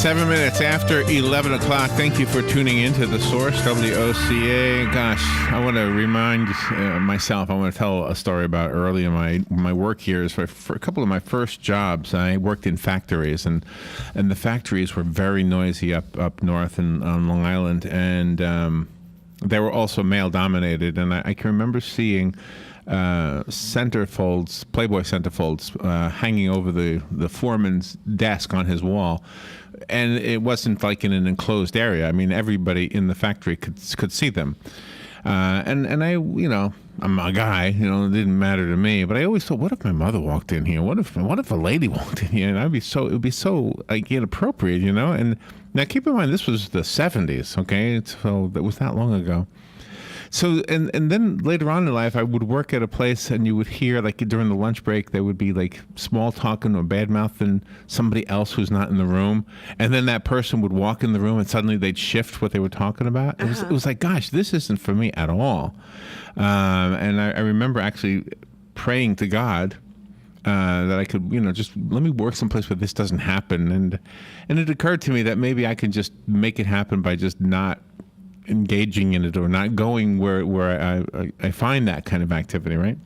7 minutes after 11 o'clock. Thank you for tuning into The Source, WOCA. Gosh, I want to remind myself, I want to tell a story about early in my work years. For a couple of my first jobs, I worked in factories, and the factories were very noisy up north and on Long Island, and they were also male-dominated. And I can remember seeing centerfolds, Playboy centerfolds, hanging over the foreman's desk on his wall. And it wasn't like in an enclosed area. I mean, everybody in the factory could see them. And I, I'm a guy, it didn't matter to me. But I always thought, what if my mother walked in here? What if a lady walked in here? And it would be so like inappropriate, And now keep in mind, this was the 70s, okay? So that was not long ago. So, and then later on in life, I would work at a place, and you would hear, like, during the lunch break, there would be, like, small talking or bad-mouthing somebody else who's not in the room. And then that person would walk in the room, and suddenly they'd shift what they were talking about. It was like, gosh, this isn't for me at all. And I remember actually praying to God that I could, just let me work someplace where this doesn't happen. And it occurred to me that maybe I could just make it happen by just not engaging in it or not going where I find that kind of activity, right?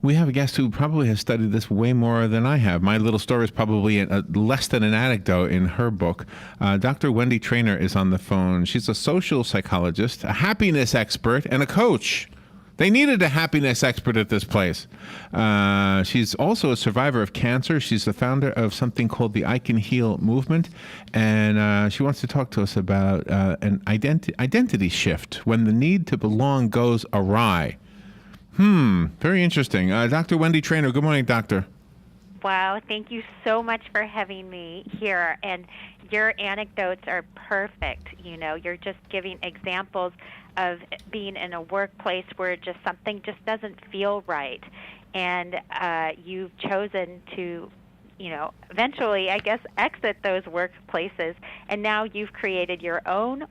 We have a guest who probably has studied this way more than I have. My little story is probably less than an anecdote in her book. Dr. Wendy Treynor is on the phone. She's a social psychologist, a happiness expert, and a coach. They needed a happiness expert at this place. She's also a survivor of cancer. She's the founder of something called the I Can Heal movement. And she wants to talk to us about an identity shift when the need to belong goes awry. Very interesting. Dr. Wendy Treynor, good morning, doctor. Wow, thank you so much for having me here. And your anecdotes are perfect. You're just giving examples of being in a workplace where just something just doesn't feel right. And you've chosen to, eventually, I guess, exit those workplaces. And now you've created your own,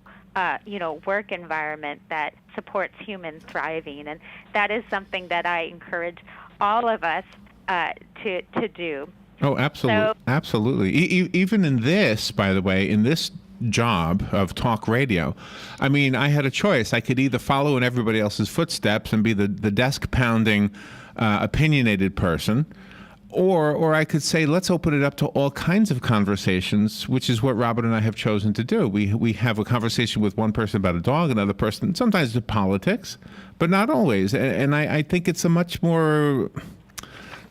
work environment that supports human thriving. And that is something that I encourage all of us to do. Oh, absolutely. Absolutely. Even in this, by the way, in this job of talk radio, I mean, I had a choice. I could either follow in everybody else's footsteps and be the desk pounding, opinionated person, or I could say, let's open it up to all kinds of conversations, which is what Robert and I have chosen to do. We have a conversation with one person about a dog, another person, sometimes with politics, but not always. And I think it's a much more...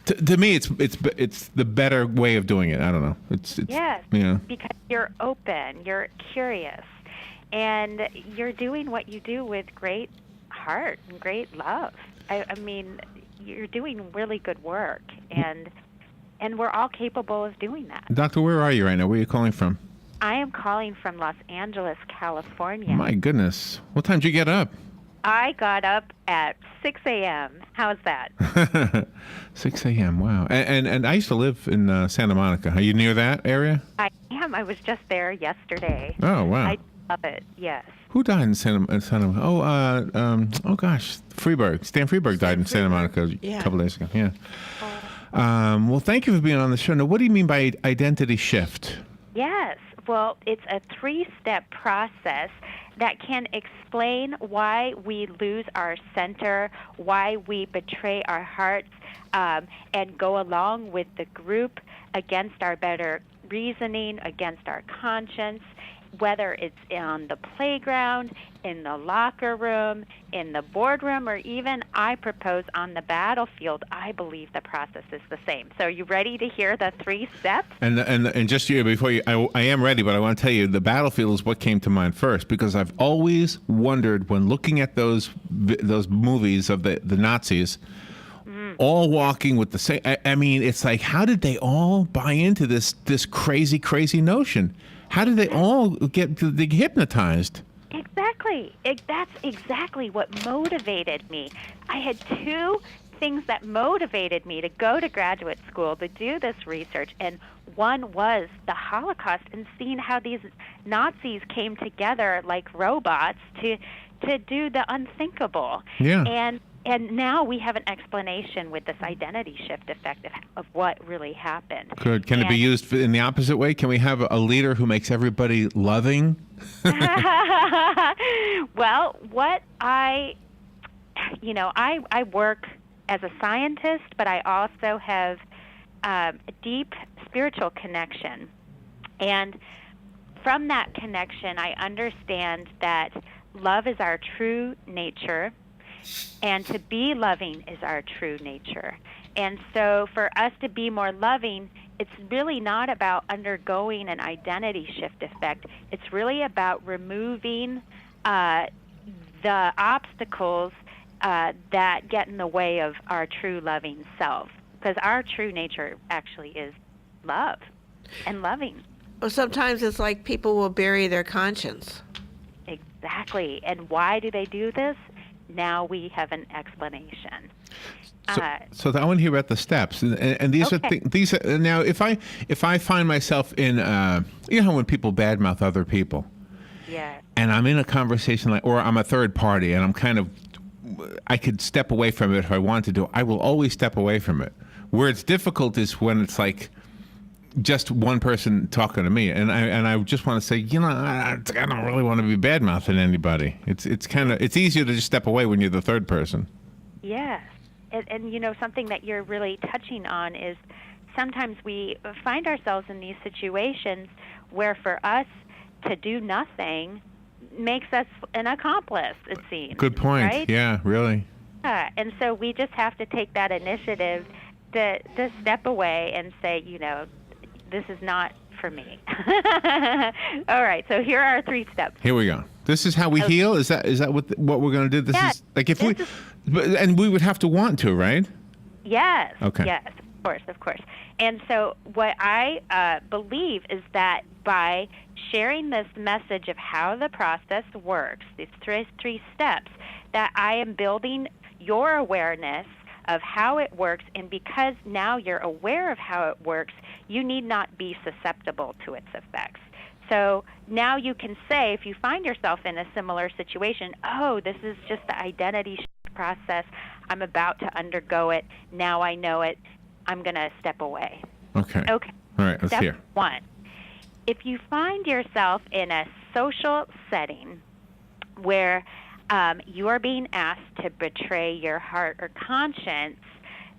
To me, it's the better way of doing it. I don't know. Yes, because you're open, you're curious, and you're doing what you do with great heart and great love. I mean, you're doing really good work, and we're all capable of doing that. Doctor, where are you right now? Where are you calling from? I am calling from Los Angeles, California. My goodness. What time did you get up? I got up at 6 a.m. How's that? 6 a.m., wow. And I used to live in Santa Monica. Are you near that area? I am. I was just there yesterday. Oh, wow. I love it, yes. Who died in Santa Monica? Oh gosh, Freeberg. Stan Freeberg died in Santa Monica a couple days ago, yeah. Well, thank you for being on the show. Now, what do you mean by identity shift? Yes. Well, it's a 3-step process that can explain why we lose our center, why we betray our hearts, and go along with the group against our better reasoning, against our conscience, whether it's on the playground, in the locker room, in the boardroom, or even, I propose, on the battlefield. I believe the process is the same. So are you ready to hear the 3 steps? And just before you, I am ready, but I want to tell you, the battlefield is what came to mind first, because I've always wondered, when looking at those movies of the Nazis, all walking with the same, I mean, it's like, how did they all buy into this crazy, crazy notion? How did they all get hypnotized? Exactly. That's exactly what motivated me. I had 2 things that motivated me to go to graduate school to do this research, and one was the Holocaust and seeing how these Nazis came together like robots to do the unthinkable. Yeah. And And now we have an explanation with this identity shift effect of what really happened. Good. Can it be used in the opposite way? Can we have a leader who makes everybody loving? Well, what I work as a scientist, but I also have a deep spiritual connection. And from that connection, I understand that love is our true nature, and to be loving is our true nature. And so for us to be more loving, it's really not about undergoing an identity shift effect. It's really about removing the obstacles that get in the way of our true loving self. Because our true nature actually is love and loving. Well, sometimes it's like people will bury their conscience. Exactly. And why do they do this? Now we have an explanation. So I want to hear about the steps, and these Okay. are these. Now, if I find myself in, you know, how when people badmouth other people, Yeah. and I'm in a conversation or I'm a third party, and I could step away from it if I want to do. I will always step away from it. Where it's difficult is when it's like just one person talking to me, and I just want to say, you know, I don't really want to be bad mouthing anybody. It's easier to just step away when you're the third person. Yes. And you know, something that you're really touching on is sometimes we find ourselves in these situations where for us to do nothing makes us an accomplice, it seems. Good point. Right? Yeah, really. Yeah. And so we just have to take that initiative to step away and say, you know, this is not for me. All right. So here are 3 steps. Here we go. This is how we heal. Is that what we're going to do? This Yeah, is like this and we would have to want to, right? Yes. Okay. Yes, of course. And so what I believe is that by sharing this message of how the process works, these three steps, that I am building your awareness of how it works, and because now you're aware of how it works, you need not be susceptible to its effects. So now you can say, if you find yourself in a similar situation, oh, this is just the identity shift process. I'm about to undergo it. Now I know it. I'm going to step away. Okay. Okay. All right, let's Step hear. 1. If you find yourself in a social setting where you are being asked to betray your heart or conscience,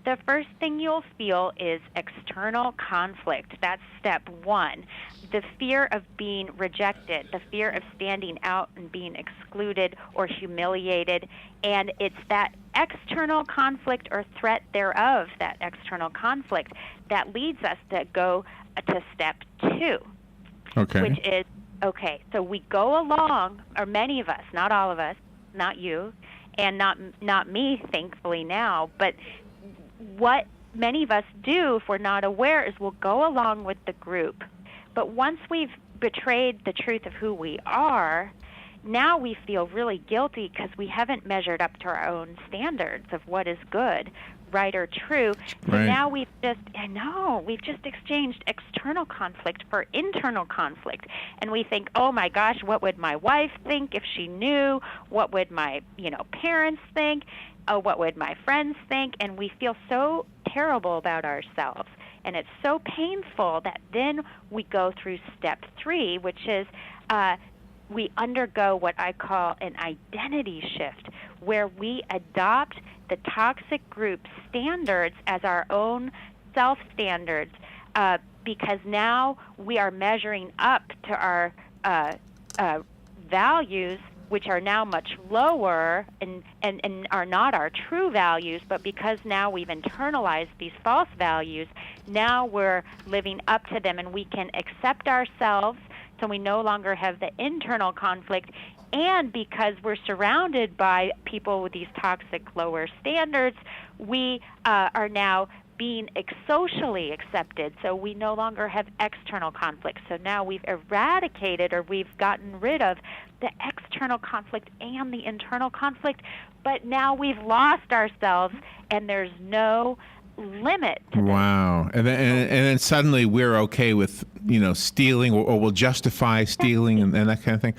the first thing you'll feel is external conflict. That's step 1. The fear of being rejected, the fear of standing out and being excluded or humiliated. And it's that external conflict or threat thereof, that external conflict, that leads us to go to step 2, Okay. which is, okay, so we go along, or many of us, not all of us, not you, and not me, thankfully now, but what many of us do, if we're not aware, is we'll go along with the group. But once we've betrayed the truth of who we are, now we feel really guilty because we haven't measured up to our own standards of what is good, right, or true. So Right. now we've just exchanged external conflict for internal conflict. And we think, oh my gosh, what would my wife think if she knew? What would my, parents think? Oh, what would my friends think? And we feel so terrible about ourselves. And it's so painful that then we go through step 3, which is we undergo what I call an identity shift, where we adopt the toxic group standards as our own self-standards because now we are measuring up to our values, which are now much lower and are not our true values, but because now we've internalized these false values, now we're living up to them and we can accept ourselves, so we no longer have the internal conflict. And because we're surrounded by people with these toxic lower standards, we are now being socially accepted, so we no longer have external conflict. So now we've eradicated, or we've gotten rid of the external conflict and the internal conflict, but now we've lost ourselves, and there's no limit to this. Wow. And then suddenly we're okay with, stealing or we'll justify stealing and that kind of thing.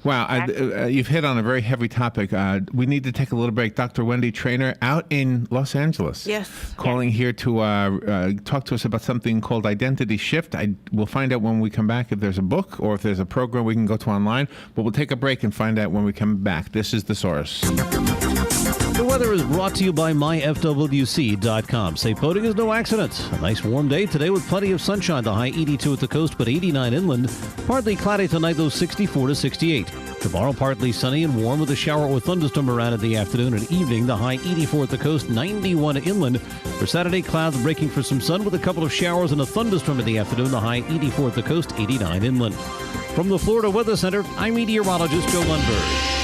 Wow. You've hit on a very heavy topic. We need to take a little break. Dr. Wendy Treynor out in Los Angeles. Yes. Calling here to talk to us about something called identity shift. We'll find out when we come back if there's a book or if there's a program we can go to online. But we'll take a break and find out when we come back. This is The Source. The weather is brought to you by myfwc.com. Safe boating is no accident. A nice warm day today with plenty of sunshine. The high 82 at the coast, but 89 inland. Partly cloudy tonight, though 64 to 68. Tomorrow, partly sunny and warm with a shower or thunderstorm around in the afternoon and evening. The high 84 at the coast, 91 inland. For Saturday, clouds breaking for some sun with a couple of showers and a thunderstorm in the afternoon. The high 84 at the coast, 89 inland. From the Florida Weather Center, I'm meteorologist Joe Lundberg.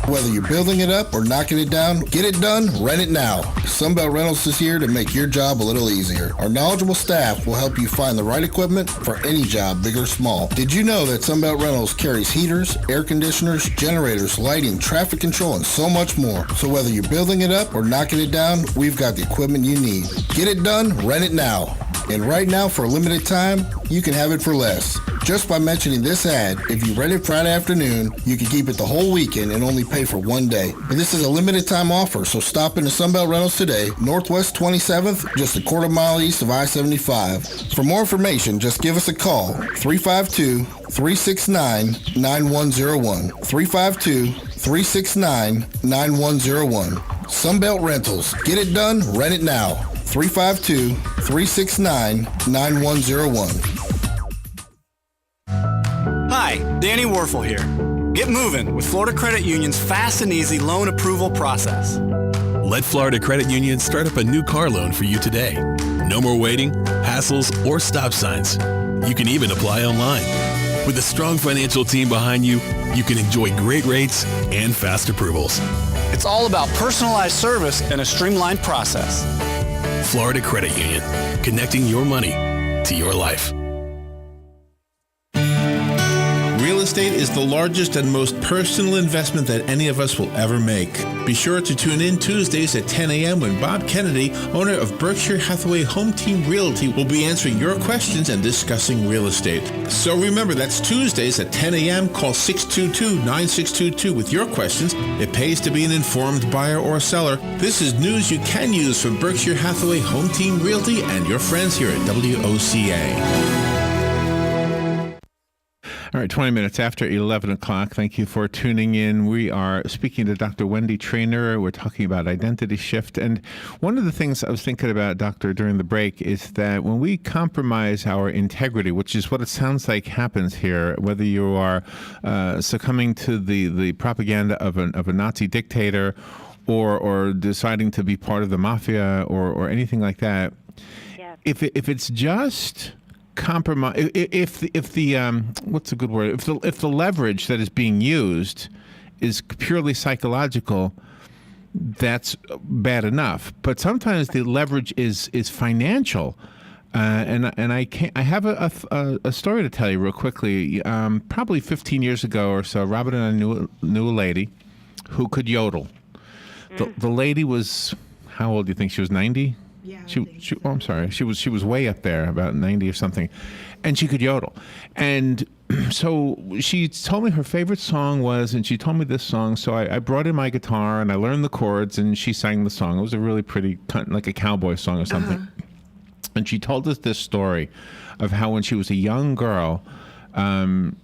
Whether you're building it up or knocking it down, get it done, rent it now. Sunbelt Rentals is here to make your job a little easier. Our knowledgeable staff will help you find the right equipment for any job, big or small. Did you know that Sunbelt Rentals carries heaters, air conditioners, generators, lighting, traffic control, and so much more? So whether you're building it up or knocking it down, we've got the equipment you need. Get it done, rent it now. And right now, for a limited time, you can have it for less. Just by mentioning this ad, if you rent it Friday afternoon, you can keep it the whole weekend and only pay for one day. And this is a limited time offer, so stop into Sunbelt Rentals today, Northwest 27th, just a quarter mile east of I-75. For more information, just give us a call, 352-369-9101. 352-369-9101. Sunbelt Rentals. Get it done, rent it now. 352-369-9101. Hi, Danny Warfel here. Get moving with Florida Credit Union's fast and easy loan approval process. Let Florida Credit Union start up a new car loan for you today. No more waiting, hassles, or stop signs. You can even apply online. With a strong financial team behind you, you can enjoy great rates and fast approvals. It's all about personalized service and a streamlined process. Florida Credit Union, connecting your money to your life. Real estate is the largest and most personal investment that any of us will ever make. Be sure to tune in Tuesdays at 10 a.m. when Bob Kennedy, owner of Berkshire Hathaway Home Team Realty, will be answering your questions and discussing real estate. So remember, that's Tuesdays at 10 a.m. Call 622-9622 with your questions. It pays to be an informed buyer or seller. This is news you can use from Berkshire Hathaway Home Team Realty and your friends here at WOCA. All right, 20 minutes after 11 o'clock. Thank you for tuning in. We are speaking to Dr. Wendy Treynor. We're talking about identity shift. And one of the things I was thinking about, Doctor, during the break is that when we compromise our integrity, which is what it sounds like happens here, whether you are succumbing to the propaganda of a Nazi dictator or deciding to be part of the mafia or anything like that, Yeah. if it's just compromise, if the what's a good word, if the leverage that is being used is purely psychological, that's bad enough. But sometimes the leverage is financial, and I have a story to tell you real quickly. Probably 15 years ago or so, Robin and I knew a lady who could yodel. The lady was, how old do you think she was? 90. Yeah. I'm sorry. She was way up there, about 90 or something, and she could yodel. And so she told me her favorite song was, and she told me this song. So I brought in my guitar and I learned the chords, and she sang the song. It was a really pretty, like a cowboy song or something. And she told us this story of how when she was a young girl,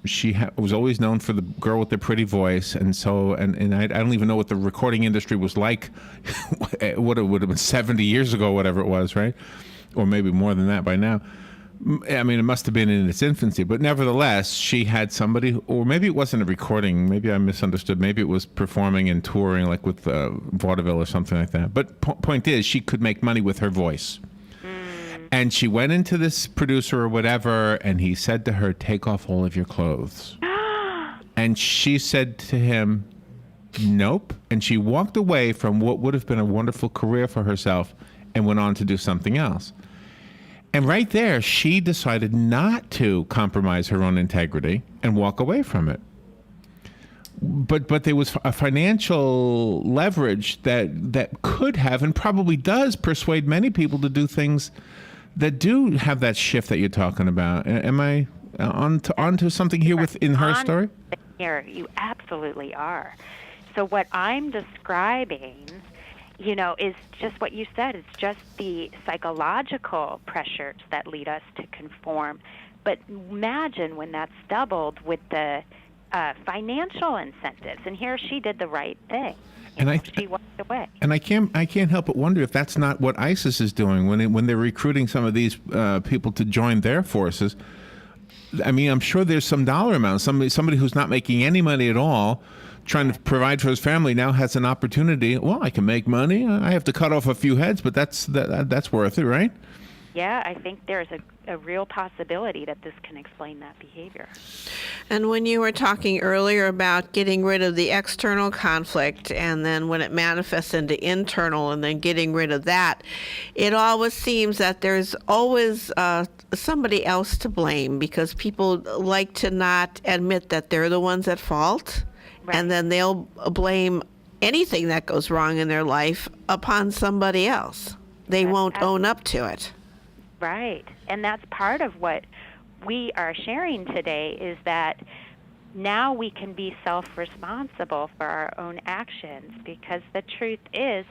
she was always known for the girl with the pretty voice, and so and I don't even know what the recording industry was like. What it would have been 70 years ago, whatever it was, right? Or maybe more than that by now. I mean, it must have been in its infancy, but nevertheless, she had somebody, or maybe it wasn't a recording. Maybe I misunderstood. Maybe it was performing and touring, like with vaudeville or something like that. But point is, she could make money with her voice. And she went into this producer or whatever, and he said to her, "Take off all of your clothes." And she said to him, "Nope." And she walked away from what would have been a wonderful career for herself and went on to do something else. And right there, she decided not to compromise her own integrity and walk away from it. but there was a financial leverage that could have and probably does persuade many people to do things that do have that shift that you're talking about. Am I onto something here in her story? Here, you absolutely are. So what I'm describing, is just what you said. It's just the psychological pressures that lead us to conform. But imagine when that's doubled with the financial incentives. And here she did the right thing. She walked away. And I can't help but wonder if that's not what ISIS is doing when they're recruiting some of these people to join their forces. I mean, I'm sure there's some dollar amount. Somebody who's not making any money at all, trying to provide for his family, now has an opportunity. Well, I can make money. I have to cut off a few heads, but that's worth it, right? Yeah, I think there's a real possibility that this can explain that behavior. And when you were talking earlier about getting rid of the external conflict, and then when it manifests into internal, and then getting rid of that, it always seems that there's always somebody else to blame, because people like to not admit that they're the ones at fault, right. And then they'll blame anything that goes wrong in their life upon somebody else. They won't own up to it. Right. And that's part of what we are sharing today, is that now we can be self-responsible for our own actions, because the truth is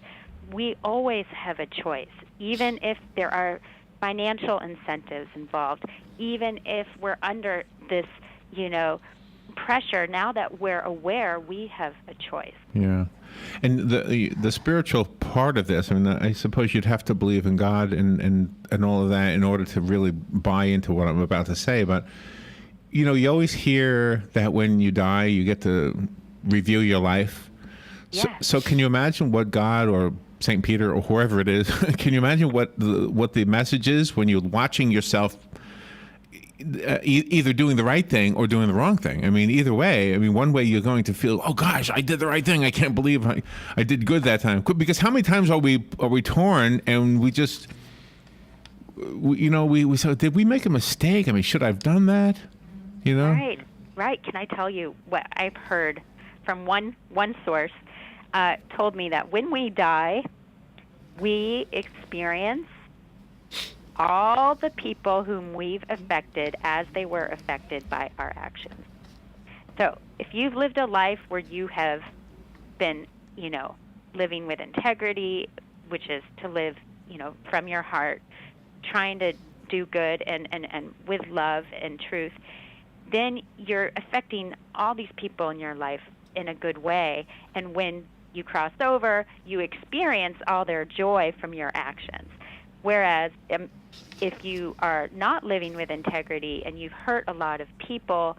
we always have a choice, even if there are financial incentives involved, even if we're under this, pressure. Now that we're aware, we have a choice. Yeah. And the spiritual part of this, I mean, I suppose you'd have to believe in God and all of that in order to really buy into what I'm about to say. But, you always hear that when you die, you get to review your life. Yes. So can you imagine what God or St. Peter or whoever it is, can you imagine what the message is when you're watching yourself either doing the right thing or doing the wrong thing? I mean, either way, one way you're going to feel, oh gosh, I did the right thing. I can't believe I did good that time. Because how many times are we torn and we just, we say, did we make a mistake? I mean, should I have done that? Right. Can I tell you what I've heard from one source? Told me that when we die, we experience all the people whom we've affected as they were affected by our actions. So if you've lived a life where you have been, living with integrity, which is to live, from your heart, trying to do good and with love and truth, then you're affecting all these people in your life in a good way. And when you cross over, you experience all their joy from your actions. Whereas if you are not living with integrity and you've hurt a lot of people,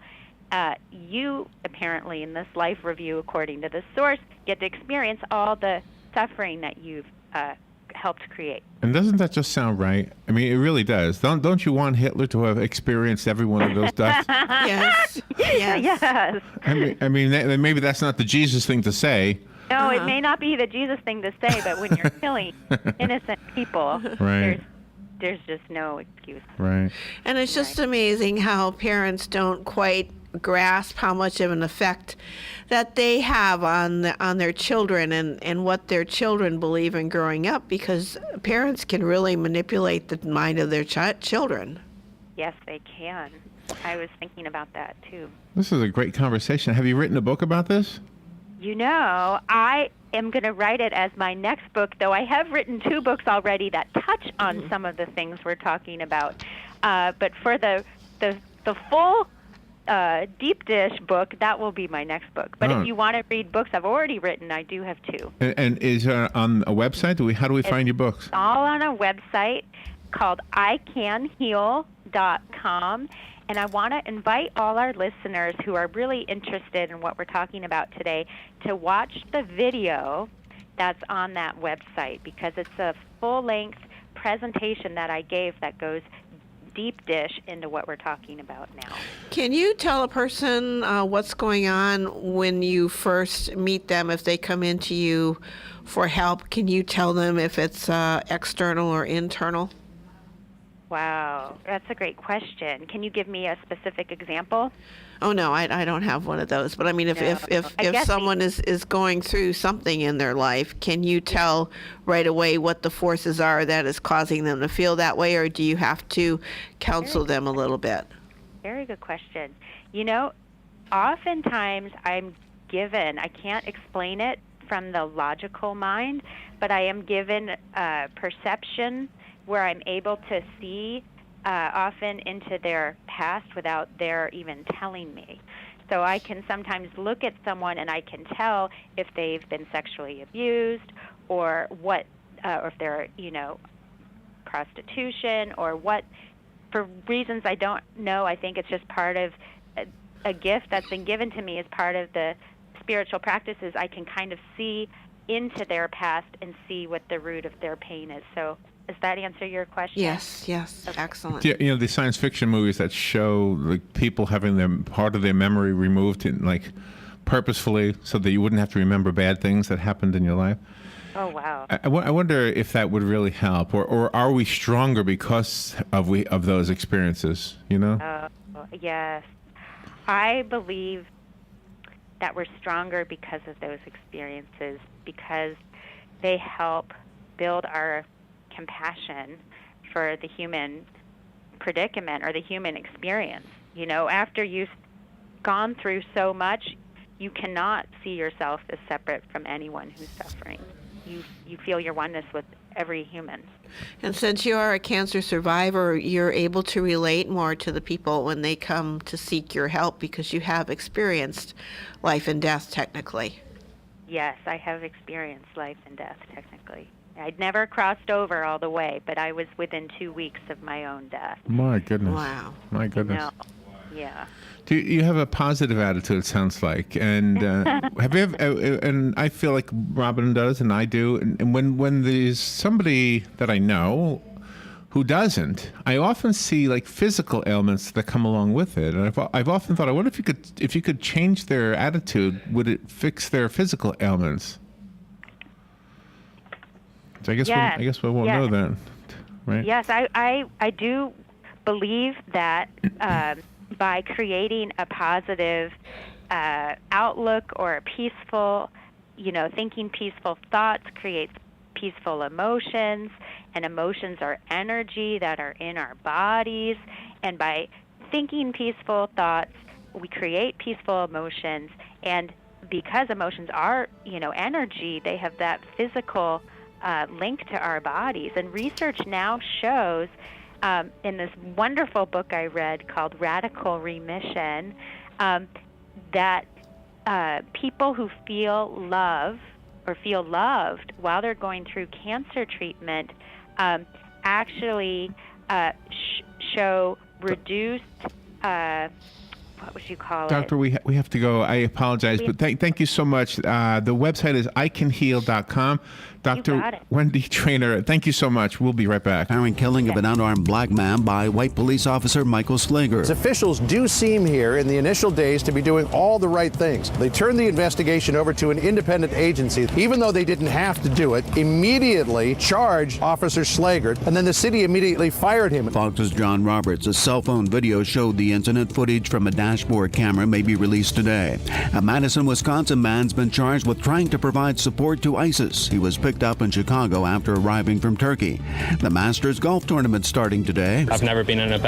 you apparently in this life review, according to the source, get to experience all the suffering that you've helped create. And doesn't that just sound right? I mean, it really does. Don't you want Hitler to have experienced every one of those deaths? Yes. Yes. I mean, maybe that's not the Jesus thing to say. No, it may not be the Jesus thing to say, but when you're killing innocent people, right. there's just no excuse. Right. And it's just amazing how parents don't quite grasp how much of an effect that they have on their children and what their children believe in growing up, because parents can really manipulate the mind of their children. Yes, they can. I was thinking about that, too. This is a great conversation. Have you written a book about this? I am going to write it as my next book, though I have written 2 books already that touch on some of the things we're talking about. But for the full deep dish book, that will be my next book. But if you want to read books I've already written, I do have 2. And is it on a website? How do we find your books? It's all on a website called icanheal.com. And I want to invite all our listeners who are really interested in what we're talking about today to watch the video that's on that website, because it's a full-length presentation that I gave that goes deep dish into what we're talking about now. Can you tell a person what's going on when you first meet them? If they come into you for help, can you tell them if it's external or internal? Wow, that's a great question. Can you give me a specific example? Oh no, I don't have one of those. But I mean, No. if someone is going through something in their life, can you tell right away what the forces are that is causing them to feel that way, or do you have to counsel them a little bit? Very good question. You know, oftentimes I can't explain it from the logical mind, but I am given perception where I'm able to see often into their past without their even telling me. So I can sometimes look at someone and I can tell if they've been sexually abused or what, or if they're, prostitution or what. For reasons I don't know, I think it's just part of a gift that's been given to me as part of the spiritual practices. I can kind of see into their past and see what the root of their pain is. So does that answer your question? Yes, okay. Excellent. Yeah, the science fiction movies that show like people having part of their memory removed, purposefully, so that you wouldn't have to remember bad things that happened in your life. Oh wow! I wonder if that would really help, or are we stronger because of those experiences? Yes, I believe that we're stronger because of those experiences, because they help build our compassion for the human predicament or the human experience. After you've gone through so much, you cannot see yourself as separate from anyone who's suffering. You feel your oneness with every human. And since you are a cancer survivor, you're able to relate more to the people when they come to seek your help because you have experienced life and death technically. Yes, I have experienced life and death technically. I'd never crossed over all the way, but I was within 2 weeks of my own death. My goodness. Wow. My goodness. No. Yeah. Do you have a positive attitude? It sounds like, and have you ever? And I feel like Robin does, and I do. And when there's somebody that I know who doesn't, I often see like physical ailments that come along with it. And I've often thought, I wonder if you could change their attitude, would it fix their physical ailments? So I guess we won't know that, right? Yes, I do believe that by creating a positive outlook or a peaceful, thinking peaceful thoughts creates peaceful emotions, and emotions are energy that are in our bodies. And by thinking peaceful thoughts, we create peaceful emotions. And because emotions are, energy, they have that physical link to our bodies. And research now shows, in this wonderful book I read called Radical Remission, that people who feel love or feel loved while they're going through cancer treatment actually show reduced, what would you call Doctor, it? we have to go. I apologize, but thank you so much. The website is icanheal.com. Dr. Wendy Treynor, thank you so much. We'll be right back. Apparent killing of an unarmed black man by white police officer Michael Slager. Officials do seem here in the initial days to be doing all the right things. They turned the investigation over to an independent agency, even though they didn't have to do it, immediately charged Officer Slager, and then the city immediately fired him. Fox's John Roberts. A cell phone video showed the incident. Footage from a dashboard camera may be released today. A Madison, Wisconsin man's been charged with trying to provide support to ISIS. He was picked up in Chicago after arriving from Turkey. The Masters golf tournament starting today. I've never been in a